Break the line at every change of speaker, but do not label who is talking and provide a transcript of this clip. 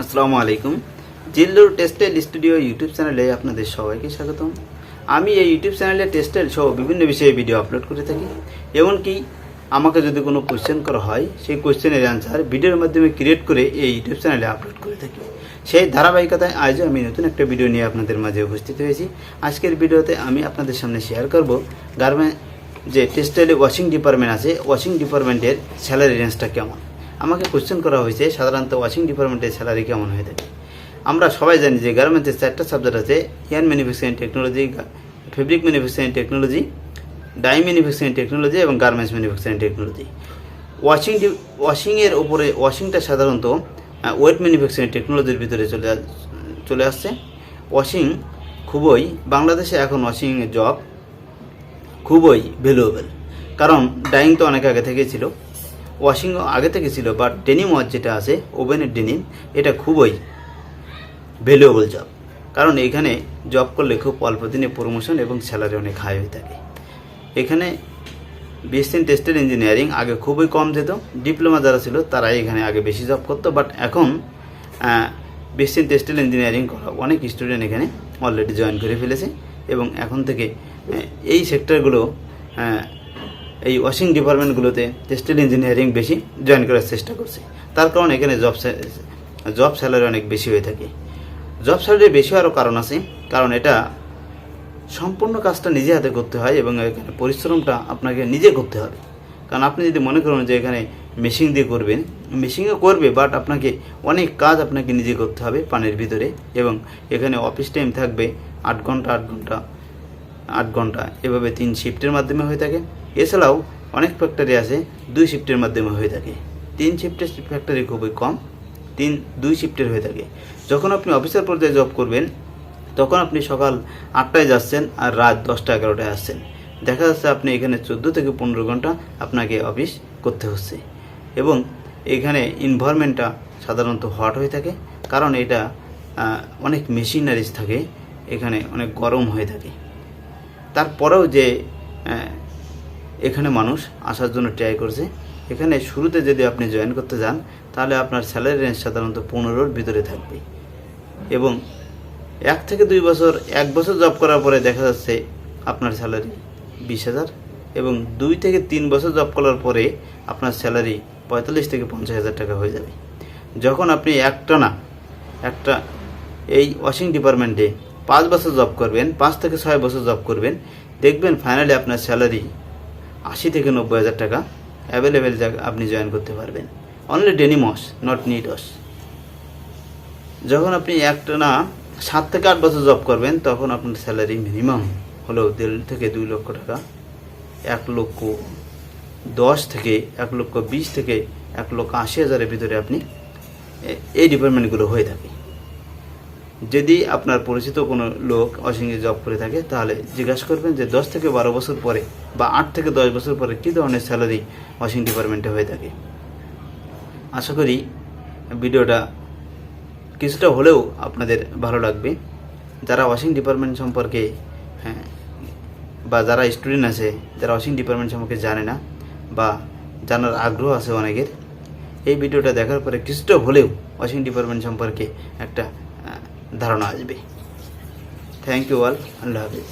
আসসালামু আলাইকুম। Zillur textile studio YouTube চ্যানেলে আপনাদের সবাইকে স্বাগতম। আমি এই ইউটিউব চ্যানেলে টেক্সটাইল সহ বিভিন্ন বিষয়ে ভিডিও আপলোড করে থাকি। এমনকি আমাকে যদি কোনো কোশ্চেন করা হয়, সেই কোশ্চেনের অ্যান্সার ভিডিওর মাধ্যমে ক্রিয়েট করে এই ইউটিউব চ্যানেলে আপলোড করে থাকি। সেই ধারাবাহিকতায় আজও আমি নতুন একটা ভিডিও নিয়ে আপনাদের মাঝে উপস্থিত হয়েছি। আজকের ভিডিওতে আমি আপনাদের সামনে শেয়ার করব গার্মেন্ট যে টেক্সটাইলে ওয়াশিং ডিপার্টমেন্ট আছে, ওয়াশিং ডিপার্টমেন্টের স্যালারি রেঞ্জটা কেমন। আমাকে কোশ্চেন করা হয়েছে সাধারণত ওয়াশিং ডিপার্টমেন্টের স্যালারি কেমন হয়ে থাকে। আমরা সবাই জানি যে গার্মেন্টসের 4টা সাবজেক্ট আছে: yarn manufacturing technology, fabric manufacturing technology, dye manufacturing technology এবং গার্মেন্টস ম্যানুফ্যাকচারিং টেকনোলজি। ওয়াশিংয়ের উপরে ওয়াশিংটা সাধারণত ওয়েট ম্যানুফ্যাকচারিং টেকনোলজির ভিতরে চলে আসছে। ওয়াশিং খুবই বাংলাদেশে এখন ওয়াশিংয়ের জব খুবই ভ্যালুয়েবল, কারণ ডাইং তো অনেক আগে থেকেই ছিল, ওয়াশিংও আগে থেকে ছিল, বাট ডেনিম ওয়াশ যেটা আছে, ওভেনের ডেনিম, এটা খুবই ভ্যালুয়েবল জব। কারণ এখানে জব করলে খুব অল্প দিনে প্রমোশন এবং স্যালারি অনেক হাই হয়ে থাকে। এখানে বিএসসি টেক্সটাইল ইঞ্জিনিয়ারিং আগে খুবই কম যেত, ডিপ্লোমা যারা ছিল তারাই এখানে আগে বেশি জব করতো, বাট এখন বিএসসি টেক্সটাইল ইঞ্জিনিয়ারিং করা অনেক স্টুডেন্ট এখানে অলরেডি জয়েন করে ফেলেছে এবং এখন থেকে এই সেক্টরগুলো এই ওয়াশিং ডিপার্টমেন্টগুলোতে টেক্সটাইল ইঞ্জিনিয়ারিং বেশি জয়েন করার চেষ্টা করছে। তার কারণ এখানে জব স্যালারি অনেক বেশি হয়ে থাকে। জব স্যালারি বেশি হওয়ারও কারণ আছে, কারণ এটা সম্পূর্ণ কাজটা নিজে হাতে করতে হয় এবং এখানে পরিশ্রমটা আপনাকে নিজে করতে হবে। কারণ আপনি যদি মনে করুন যে এখানে মেশিন দিয়ে করবেন, মেশিনও করবে, বাট আপনাকে অনেক কাজ আপনাকে নিজে করতে হবে পানির ভিতরে। এবং এখানে অফিস টাইম থাকবে 8 ঘন্টা এভাবে 3 শিফটের মাধ্যমে হয়ে থাকে। এছাড়াও অনেক ফ্যাক্টরি আছে 2 শিফটের মাধ্যমে হয়ে থাকে। 3 শিফটের ফ্যাক্টরি খুবই কম, 2 শিফটের হয়ে থাকে। যখন আপনি অফিসার পর্যায়ে জব করবেন তখন আপনি সকাল 8টায় যাচ্ছেন আর রাত 10টা-11টায় আসছেন। দেখা যাচ্ছে আপনি এখানে 14 থেকে 15 ঘন্টা আপনাকে অফিস করতে হচ্ছে। এবং এখানে এনভায়রনমেন্টটা সাধারণত হট হয়ে থাকে, কারণ এটা অনেক মেশিনারিজ থাকে, এখানে অনেক গরম হয়ে থাকে। তারপরেও যে এখানে মানুষ আসার জন্য ট্রাই করছে। এখানে শুরুতে যদি আপনি জয়েন করতে যান তাহলে আপনার স্যালারি রেঞ্জ সাধারণত 15-র ভিতরে থাকবে এবং 1 থেকে 2 বছর, 1 বছর জব করার পরে দেখা যাচ্ছে আপনার স্যালারি 20,000 এবং 2 থেকে 3 বছর জব করার পরে আপনার স্যালারি 45 থেকে 50,000 টাকা হয়ে যাবে। যখন আপনি একটা এই ওয়াশিং ডিপার্টমেন্টে 5 বছর জব করবেন, 5 থেকে 6 বছর জব করবেন, দেখবেন ফাইনালি আপনার স্যালারি 80 থেকে 90,000 টাকা অ্যাভেলেবেল আপনি জয়েন করতে পারবেন। Only denim wash, not knit wash. যখন আপনি 7 থেকে 8 বছর জব করবেন তখন আপনার স্যালারি মিনিমাম হলেও 1.5 থেকে 2 লক্ষ টাকা, 1,10,000 থেকে 1,20,000 থেকে 1,80,000-এর ভিতরে আপনি এই ডিপার্টমেন্টগুলো হয়ে থাকে। যদি আপনার পরিচিত কোনো লোক ওয়াশিংয়ে জব করে থাকে তাহলে জিজ্ঞাসা করবেন যে 10 থেকে 12 বছর পরে বা 8 থেকে 10 বছর পরে কী ধরনের স্যালারি ওয়াশিং ডিপার্টমেন্টে হয়ে থাকে। আশা করি ভিডিওটা কিছুটা হলেও আপনাদের ভালো লাগবে। যারা ওয়াশিং ডিপার্টমেন্ট সম্পর্কে বা যারা স্টুডেন্ট আছে, যারা ওয়াশিং ডিপার্টমেন্ট সম্পর্কে জানে না বা জানার আগ্রহ আছে অনেকের, এই ভিডিওটা দেখার পরে কিছুটা হলেও ওয়াশিং ডিপার্টমেন্ট সম্পর্কে একটা ধারণা আসবে। থ্যাংক ইউ অল, আল্লাহ হাফিজ।